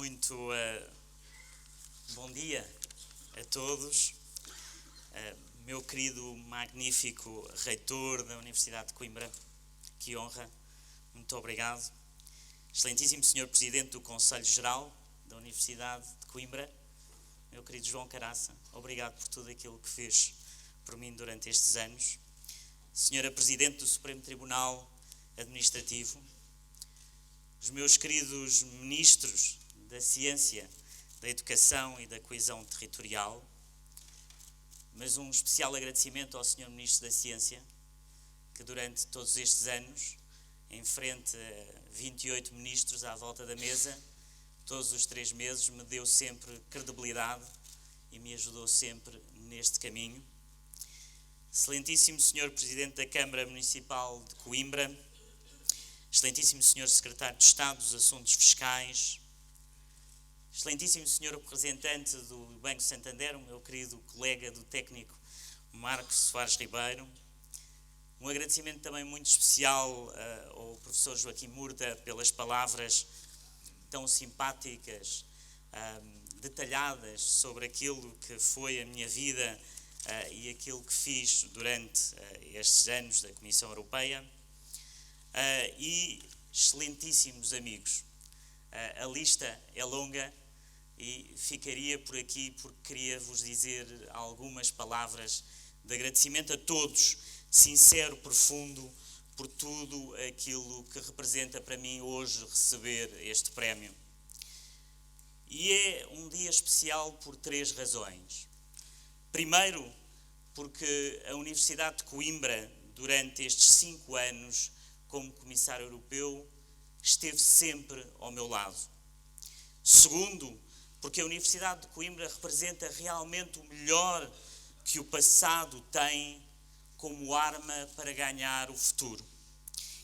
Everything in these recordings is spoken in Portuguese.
Muito bom dia a todos. Meu querido, magnífico reitor da Universidade de Coimbra, que honra, muito obrigado. Excelentíssimo Senhor Presidente do Conselho Geral da Universidade de Coimbra, meu querido João Caraça, obrigado por tudo aquilo que fez por mim durante estes anos. Senhora Presidente do Supremo Tribunal Administrativo, os meus queridos ministros da Ciência, da Educação e da Coesão Territorial, mas um especial agradecimento ao Sr. Ministro da Ciência, que durante todos estes anos, em frente a 28 ministros à volta da mesa, todos os 3 meses, me deu sempre credibilidade e me ajudou sempre neste caminho. Excelentíssimo Sr. Presidente da Câmara Municipal de Coimbra, Excelentíssimo Sr. Secretário de Estado dos Assuntos Fiscais, Excelentíssimo Sr. Representante do Banco Santander, o meu querido colega do técnico Marcos Soares Ribeiro, um agradecimento também muito especial ao professor Joaquim Murta pelas palavras tão simpáticas, detalhadas sobre aquilo que foi a minha vida e aquilo que fiz durante estes anos da Comissão Europeia. E excelentíssimos amigos, a lista é longa e ficaria por aqui porque queria vos dizer algumas palavras de agradecimento a todos, sincero, profundo, por tudo aquilo que representa para mim hoje receber este prémio. E é um dia especial por 3 razões. Primeiro, porque a Universidade de Coimbra, durante estes 5 anos, como Comissário Europeu, esteve sempre ao meu lado. Segundo, porque a Universidade de Coimbra representa realmente o melhor que o passado tem como arma para ganhar o futuro.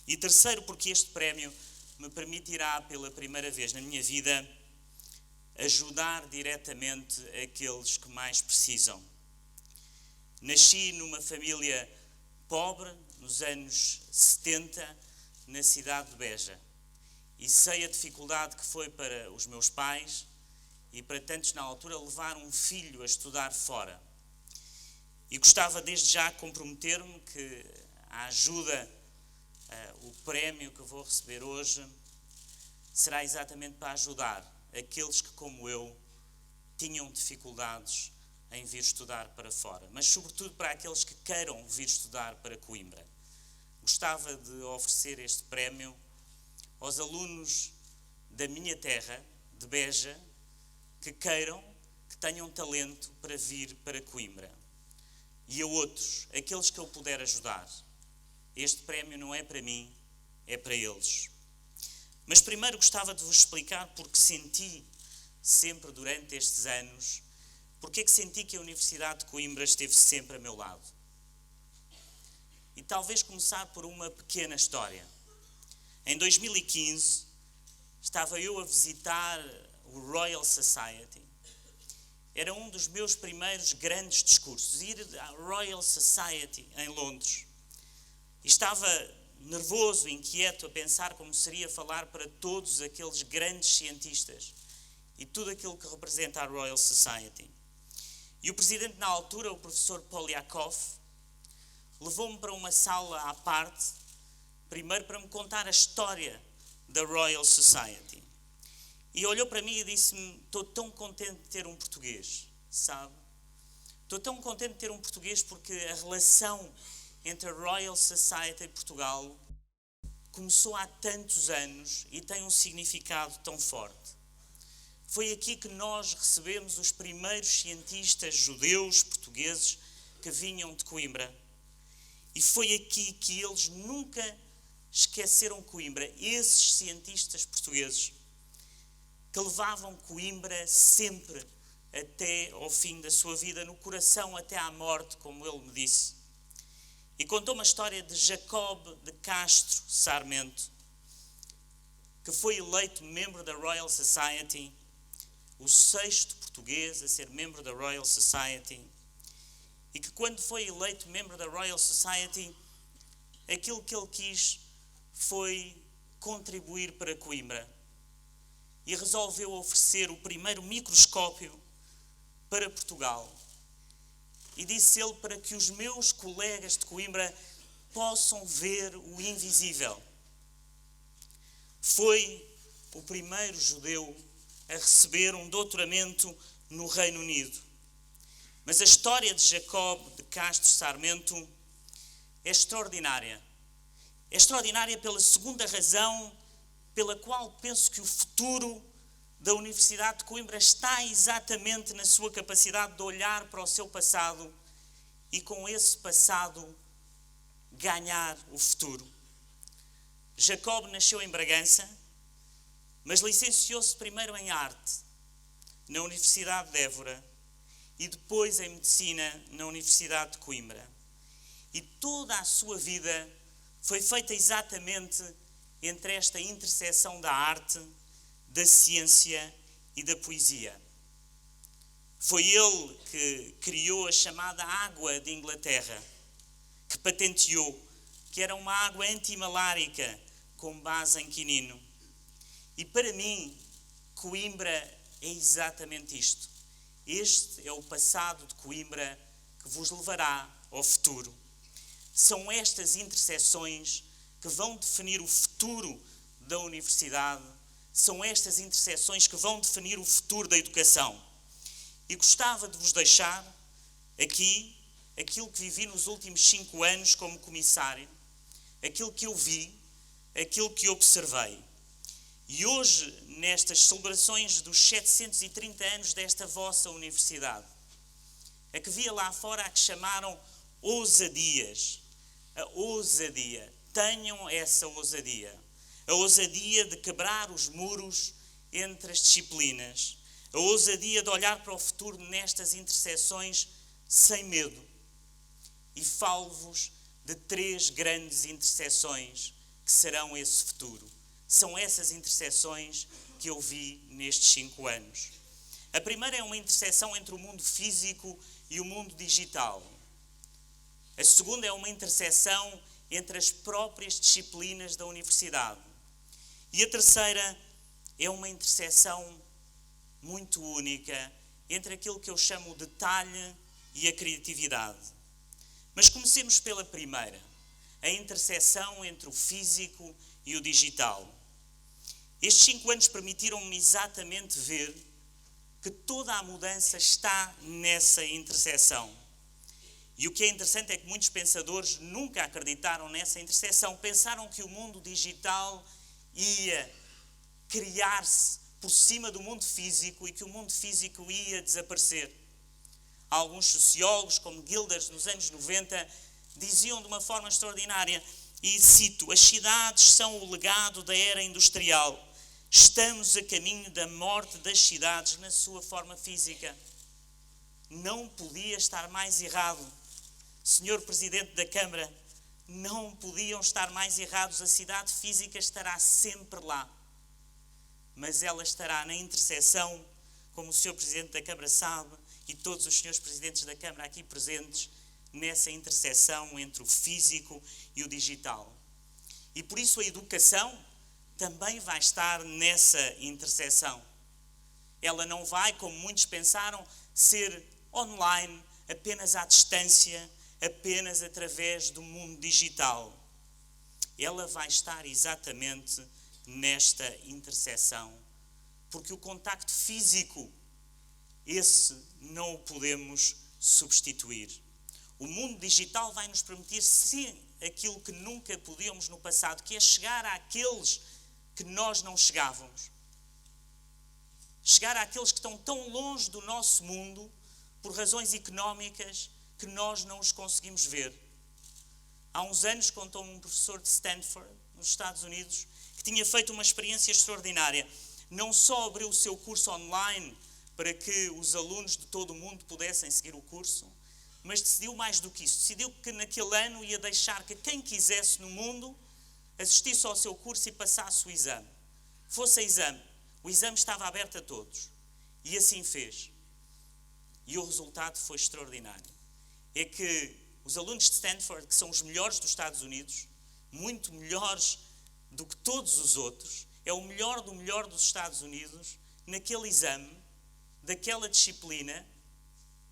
E terceiro, porque este prémio me permitirá, pela primeira vez na minha vida, ajudar diretamente aqueles que mais precisam. Nasci numa família pobre, nos anos 70, na cidade de Beja. E sei a dificuldade que foi para os meus pais e para tantos na altura levar um filho a estudar fora. E gostava desde já comprometer-me que a ajuda, o prémio que vou receber hoje, será exatamente para ajudar aqueles que, como eu, tinham dificuldades em vir estudar para fora, mas sobretudo para aqueles que queiram vir estudar para Coimbra. Gostava de oferecer este prémio aos alunos da minha terra, de Beja, que queiram, que tenham talento para vir para Coimbra. E a outros, aqueles que eu puder ajudar. Este prémio não é para mim, é para eles. Mas primeiro gostava de vos explicar porque senti sempre durante estes anos, porque é que senti que a Universidade de Coimbra esteve sempre a meu lado. E talvez começar por uma pequena história. Em 2015, estava eu a visitar o Royal Society. Era um dos meus primeiros grandes discursos, ir à Royal Society em Londres. E estava nervoso, inquieto, a pensar como seria falar para todos aqueles grandes cientistas e tudo aquilo que representa a Royal Society. E o presidente na altura, o professor Polyakov, levou-me para uma sala à parte, primeiro para me contar a história da Royal Society. E olhou para mim e disse-me: estou tão contente de ter um português, sabe? Estou tão contente de ter um português porque a relação entre a Royal Society e Portugal começou há tantos anos e tem um significado tão forte. Foi aqui que nós recebemos os primeiros cientistas judeus portugueses que vinham de Coimbra. E foi aqui que eles nunca esqueceram Coimbra, esses cientistas portugueses, que levavam Coimbra sempre até ao fim da sua vida, no coração até à morte, como ele me disse. E contou uma história de Jacob de Castro Sarmento, que foi eleito membro da Royal Society, o 6º português a ser membro da Royal Society, e que quando foi eleito membro da Royal Society, aquilo que ele quis foi contribuir para Coimbra. e resolveu oferecer o primeiro microscópio para Portugal. E disse ele, para que os meus colegas de Coimbra possam ver o invisível. Foi o primeiro judeu a receber um doutoramento no Reino Unido. Mas a história de Jacob de Castro Sarmento é extraordinária. É extraordinária pela segunda razão pela qual penso que o futuro da Universidade de Coimbra está exatamente na sua capacidade de olhar para o seu passado e com esse passado ganhar o futuro. Jacob nasceu em Bragança, mas licenciou-se primeiro em arte na Universidade de Évora e depois em medicina na Universidade de Coimbra. E toda a sua vida foi feita exatamente entre esta interseção da arte, da ciência e da poesia. Foi ele que criou a chamada água de Inglaterra, que patenteou, que era uma água antimalárica com base em quinino. E para mim, Coimbra é exatamente isto. Este é o passado de Coimbra que vos levará ao futuro. São estas interseções que vão definir o futuro da universidade, são estas interseções que vão definir o futuro da educação. E gostava de vos deixar aqui aquilo que vivi nos últimos 5 anos como comissário, aquilo que eu vi, aquilo que observei. E hoje, nestas celebrações dos 730 anos desta vossa universidade, a que via lá fora a que chamaram ousadias, a ousadia, tenham essa ousadia, a ousadia de quebrar os muros entre as disciplinas, a ousadia de olhar para o futuro nestas interseções sem medo. E falo-vos de 3 grandes interseções que serão esse futuro. São essas interseções que eu vi nestes 5 anos. A primeira é uma interseção entre o mundo físico e o mundo digital. A segunda é uma interseção entre as próprias disciplinas da universidade. E a terceira é uma interseção muito única entre aquilo que eu chamo o detalhe e a criatividade. Mas comecemos pela primeira, a interseção entre o físico e o digital. Estes 5 anos permitiram-me exatamente ver que toda a mudança está nessa interseção. E o que é interessante é que muitos pensadores nunca acreditaram nessa interseção. Pensaram que o mundo digital ia criar-se por cima do mundo físico e que o mundo físico ia desaparecer. Alguns sociólogos, como Gilders, nos anos 90, diziam de uma forma extraordinária, e cito, as cidades são o legado da era industrial. Estamos a caminho da morte das cidades na sua forma física. Não podia estar mais errado. Senhor Presidente da Câmara, não podiam estar mais errados. A cidade física estará sempre lá. Mas ela estará na interseção, como o Senhor Presidente da Câmara sabe, e todos os senhores Presidentes da Câmara aqui presentes, nessa interseção entre o físico e o digital. E por isso a educação também vai estar nessa interseção. Ela não vai, como muitos pensaram, ser online, apenas à distância, apenas através do mundo digital. Ela vai estar exatamente nesta interseção, porque o contacto físico, esse não o podemos substituir. O mundo digital vai nos permitir, sim, aquilo que nunca podíamos no passado, que é chegar àqueles que nós não chegávamos. Chegar àqueles que estão tão longe do nosso mundo, por razões económicas, que nós não os conseguimos ver. Há uns anos contou-me um professor de Stanford, nos Estados Unidos, que tinha feito uma experiência extraordinária. Não só abriu o seu curso online para que os alunos de todo o mundo pudessem seguir o curso, mas decidiu mais do que isso. Decidiu que naquele ano ia deixar que quem quisesse no mundo assistisse ao seu curso e passasse o exame. Fosse exame. O exame estava aberto a todos. E assim fez. E o resultado foi extraordinário. É que os alunos de Stanford, que são os melhores dos Estados Unidos, muito melhores do que todos os outros, é o melhor do melhor dos Estados Unidos, naquele exame, daquela disciplina,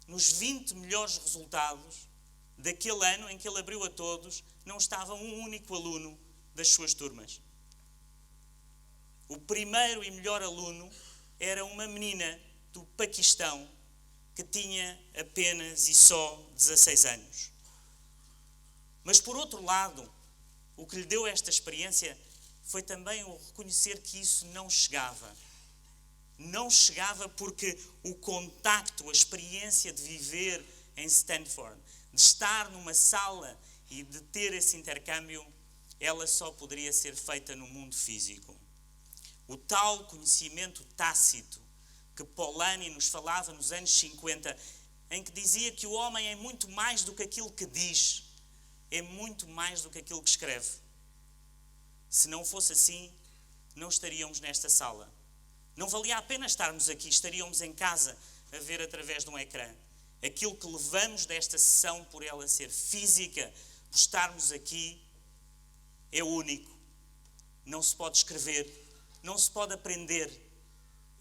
nos 20 melhores resultados daquele ano em que ele abriu a todos, não estava um único aluno das suas turmas. O primeiro e melhor aluno era uma menina do Paquistão que tinha apenas e só 16 anos. Mas, por outro lado, o que lhe deu esta experiência foi também o reconhecer que isso não chegava. Não chegava porque o contacto, a experiência de viver em Stanford, de estar numa sala e de ter esse intercâmbio, ela só poderia ser feita no mundo físico. O tal conhecimento tácito que Polanyi nos falava nos anos 50, em que dizia que o homem é muito mais do que aquilo que diz, é muito mais do que aquilo que escreve. Se não fosse assim, não estaríamos nesta sala. Não valia a pena estarmos aqui, estaríamos em casa a ver através de um ecrã. Aquilo que levamos desta sessão, por ela ser física, por estarmos aqui, é único. Não se pode escrever, não se pode aprender.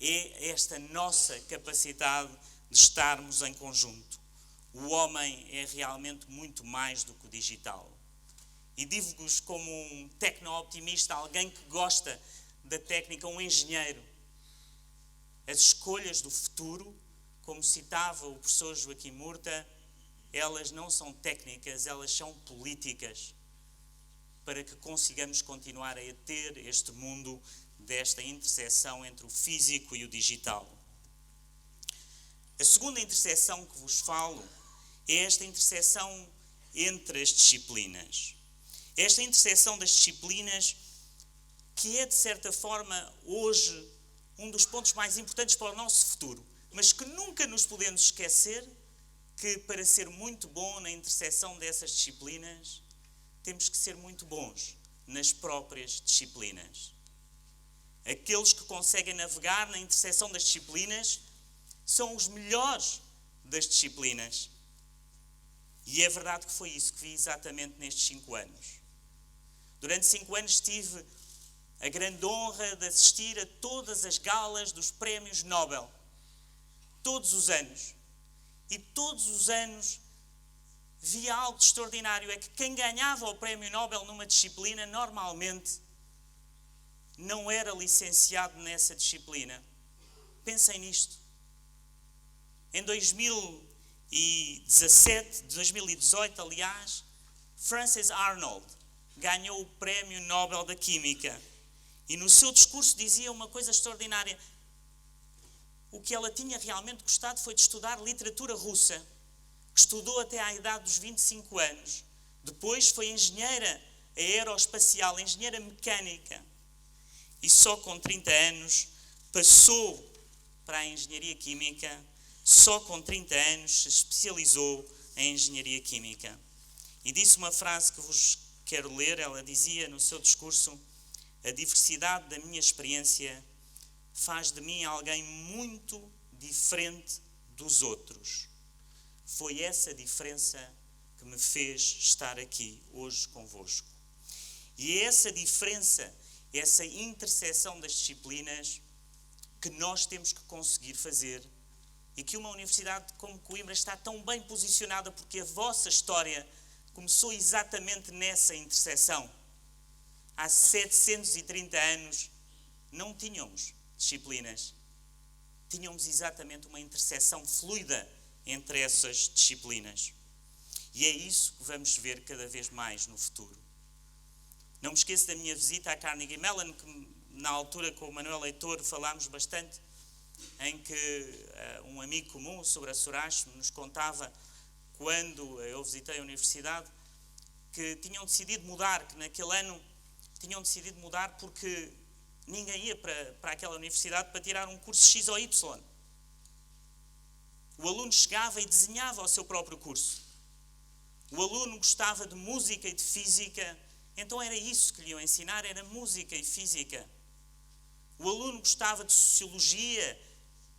É esta nossa capacidade de estarmos em conjunto. O homem é realmente muito mais do que o digital. E digo-vos como um tecno-optimista, alguém que gosta da técnica, um engenheiro. As escolhas do futuro, como citava o professor Joaquim Murta, elas não são técnicas, elas são políticas, para que consigamos continuar a ter este mundo desta interseção entre o físico e o digital. A segunda interseção que vos falo é esta interseção entre as disciplinas. Esta interseção das disciplinas que é, de certa forma, hoje, um dos pontos mais importantes para o nosso futuro, mas que nunca nos podemos esquecer que, para ser muito bom na interseção dessas disciplinas, temos que ser muito bons nas próprias disciplinas. Aqueles que conseguem navegar na interseção das disciplinas são os melhores das disciplinas. E é verdade que foi isso que vi exatamente nestes 5 anos. Durante 5 anos tive a grande honra de assistir a todas as galas dos prémios Nobel. Todos os anos. E todos os anos via algo de extraordinário. É que quem ganhava o prémio Nobel numa disciplina, normalmente, não era licenciado nessa disciplina. Pensem nisto. Em 2018, aliás, Frances Arnold ganhou o prémio Nobel da Química. E no seu discurso dizia uma coisa extraordinária. O que ela tinha realmente gostado foi de estudar literatura russa, que estudou até à idade dos 25 anos. Depois foi engenheira aeroespacial, engenheira mecânica. E só com 30 anos passou para a engenharia química, só com 30 anos se especializou em engenharia química. E disse uma frase que vos quero ler, ela dizia no seu discurso: a diversidade da minha experiência faz de mim alguém muito diferente dos outros. Foi essa diferença que me fez estar aqui hoje convosco. E é essa diferença, essa interseção das disciplinas que nós temos que conseguir fazer e que uma universidade como Coimbra está tão bem posicionada porque a vossa história começou exatamente nessa interseção. Há 730 anos não tínhamos disciplinas. Tínhamos exatamente uma interseção fluida entre essas disciplinas. E é isso que vamos ver cada vez mais no futuro. Não me esqueço da minha visita à Carnegie Mellon, que na altura com o Manuel Leitor falámos bastante, em que um amigo comum, o Sr. Sorache, nos contava, quando eu visitei a universidade, que tinham decidido mudar, que naquele ano tinham decidido mudar porque ninguém ia para aquela universidade para tirar um curso X ou Y. O aluno chegava e desenhava o seu próprio curso. O aluno gostava de música e de física, então era isso que lhe iam ensinar, era música e física. O aluno gostava de sociologia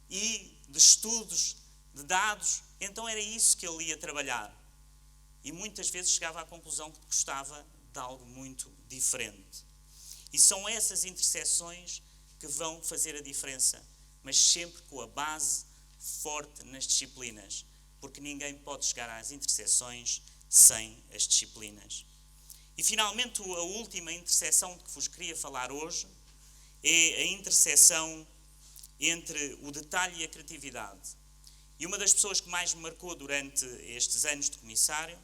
e de estudos, de dados, então era isso que ele ia trabalhar. E muitas vezes chegava à conclusão que gostava de algo muito diferente. E são essas interseções que vão fazer a diferença, mas sempre com a base forte nas disciplinas, porque ninguém pode chegar às interseções sem as disciplinas. E finalmente a última interseção de que vos queria falar hoje é a interseção entre o detalhe e a criatividade. E uma das pessoas que mais me marcou durante estes anos de comissário,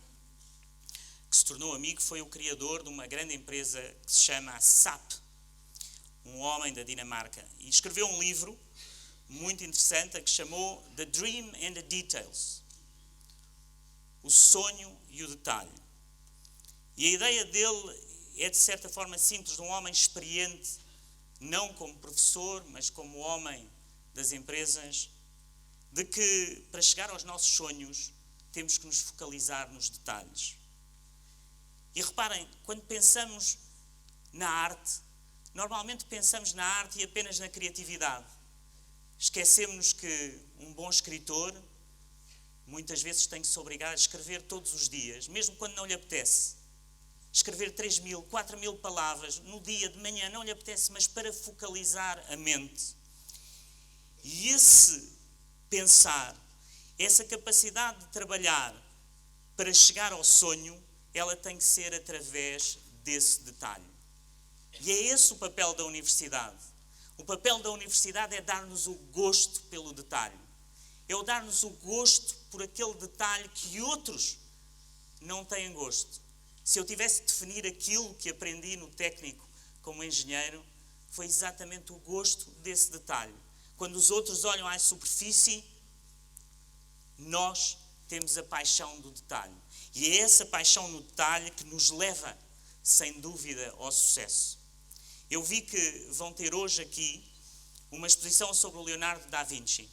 que se tornou amigo, foi o criador de uma grande empresa que se chama SAP, um homem da Dinamarca. E escreveu um livro muito interessante que chamou The Dream and the Details. O sonho e o detalhe. E a ideia dele é de certa forma simples, de um homem experiente, não como professor, mas como homem das empresas, de que para chegar aos nossos sonhos temos que nos focalizar nos detalhes. E reparem, quando pensamos na arte, normalmente pensamos na arte e apenas na criatividade. Esquecemos que um bom escritor muitas vezes tem que se obrigar a escrever todos os dias, mesmo quando não lhe apetece. Escrever 3.000, 4.000 palavras no dia de manhã não lhe apetece, mas para focalizar a mente. E esse pensar, essa capacidade de trabalhar para chegar ao sonho, ela tem que ser através desse detalhe. E é esse o papel da universidade. O papel da universidade é dar-nos o gosto pelo detalhe. É o dar-nos o gosto por aquele detalhe que outros não têm gosto. Se eu tivesse de definir aquilo que aprendi no técnico como engenheiro, foi exatamente o gosto desse detalhe. Quando os outros olham à superfície, nós temos a paixão do detalhe. E é essa paixão no detalhe que nos leva, sem dúvida, ao sucesso. Eu vi que vão ter hoje aqui uma exposição sobre o Leonardo da Vinci.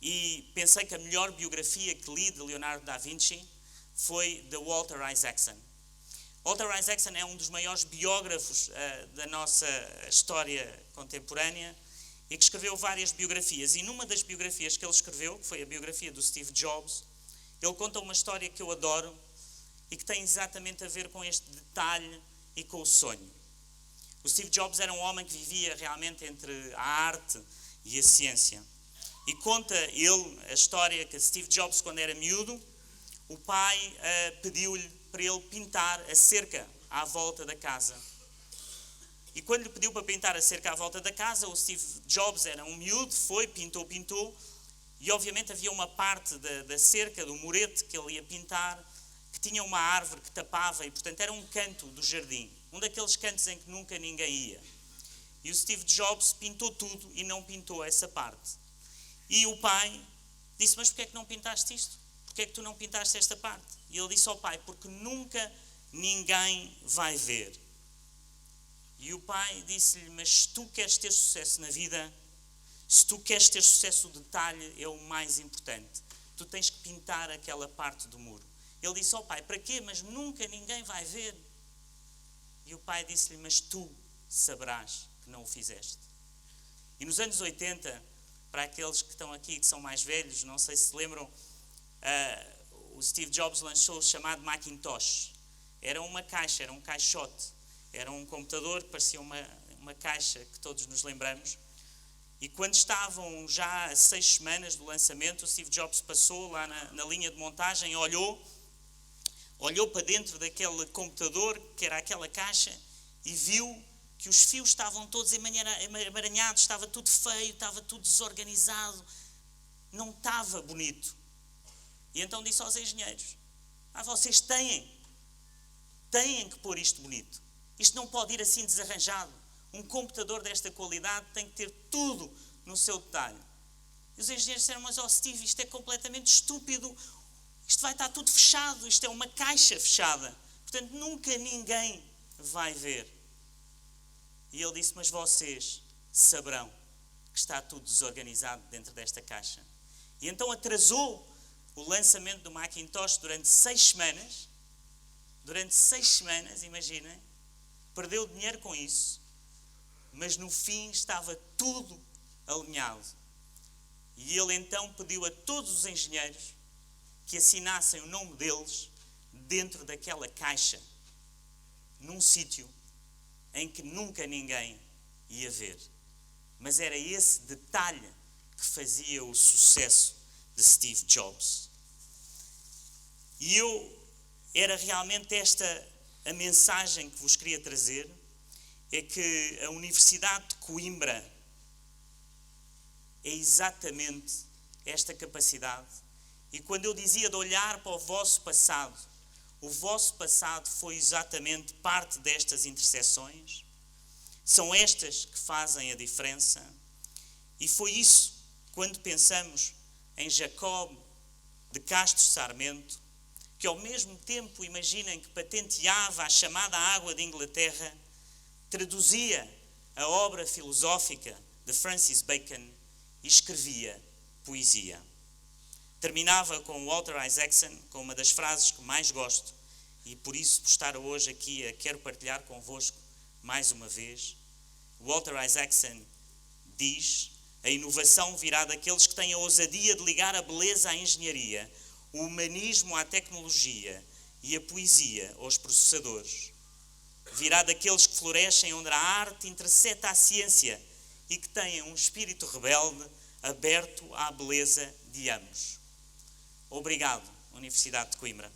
E pensei que a melhor biografia que li de Leonardo da Vinci foi de Walter Isaacson. Walter Isaacson é um dos maiores biógrafos da nossa história contemporânea e que escreveu várias biografias. E numa das biografias que ele escreveu, que foi a biografia do Steve Jobs, ele conta uma história que eu adoro e que tem exatamente a ver com este detalhe e com o sonho. O Steve Jobs era um homem que vivia realmente entre a arte e a ciência. E conta ele a história que Steve Jobs, quando era miúdo, o pai pediu-lhe para ele pintar a cerca à volta da casa. E quando lhe pediu para pintar a cerca à volta da casa, o Steve Jobs era um miúdo, foi, pintou, e obviamente havia uma parte da cerca, do murete que ele ia pintar, que tinha uma árvore que tapava, e portanto era um canto do jardim, um daqueles cantos em que nunca ninguém ia. E o Steve Jobs pintou tudo e não pintou essa parte. E o pai disse, mas porquê é que não pintaste isto? Porquê é que tu não pintaste esta parte? E ele disse ao pai, porque nunca ninguém vai ver. E o pai disse-lhe, mas se tu queres ter sucesso na vida, se tu queres ter sucesso, o detalhe é o mais importante. Tu tens que pintar aquela parte do muro. Ele disse ao pai, para quê? Mas nunca ninguém vai ver. E o pai disse-lhe, mas tu saberás que não o fizeste. E nos anos 80, para aqueles que estão aqui, que são mais velhos, não sei se lembram, o Steve Jobs lançou o chamado Macintosh. Era uma caixa, era um caixote. Era um computador que parecia uma caixa que todos nos lembramos. E quando estavam já a 6 semanas do lançamento, o Steve Jobs passou lá na linha de montagem, olhou para dentro daquele computador, que era aquela caixa, e viu que os fios estavam todos emaranhados, estava tudo feio, estava tudo desorganizado, não estava bonito. E então disse aos engenheiros, vocês têm que pôr isto bonito. Isto não pode ir assim desarranjado. Um computador desta qualidade tem que ter tudo no seu detalhe. E os engenheiros disseram, mas Steve, isto é completamente estúpido. Isto vai estar tudo fechado. Isto é uma caixa fechada. Portanto, nunca ninguém vai ver. E ele disse, mas vocês saberão que está tudo desorganizado dentro desta caixa. E então atrasou o lançamento do Macintosh durante 6 semanas. Durante 6 semanas, imaginem. Perdeu dinheiro com isso. Mas no fim estava tudo alinhado. E ele então pediu a todos os engenheiros que assinassem o nome deles dentro daquela caixa, num sítio em que nunca ninguém ia ver. Mas era esse detalhe que fazia o sucesso de Steve Jobs. E era realmente esta a mensagem que vos queria trazer, é que a Universidade de Coimbra é exatamente esta capacidade. E quando eu dizia de olhar para o vosso passado foi exatamente parte destas interseções. São estas que fazem a diferença. E foi isso, quando pensamos em Jacob de Castro Sarmento, que ao mesmo tempo, imaginem, que patenteava a chamada água de Inglaterra, traduzia a obra filosófica de Francis Bacon e escrevia poesia. Terminava com Walter Isaacson, com uma das frases que mais gosto, e por isso, por estar hoje aqui, quero partilhar convosco mais uma vez. Walter Isaacson diz: a inovação virá daqueles que têm a ousadia de ligar a beleza à engenharia, o humanismo à tecnologia e a poesia aos processadores. Virá daqueles que florescem onde a arte intercepta a ciência e que têm um espírito rebelde aberto à beleza de ambos. Obrigado, Universidade de Coimbra.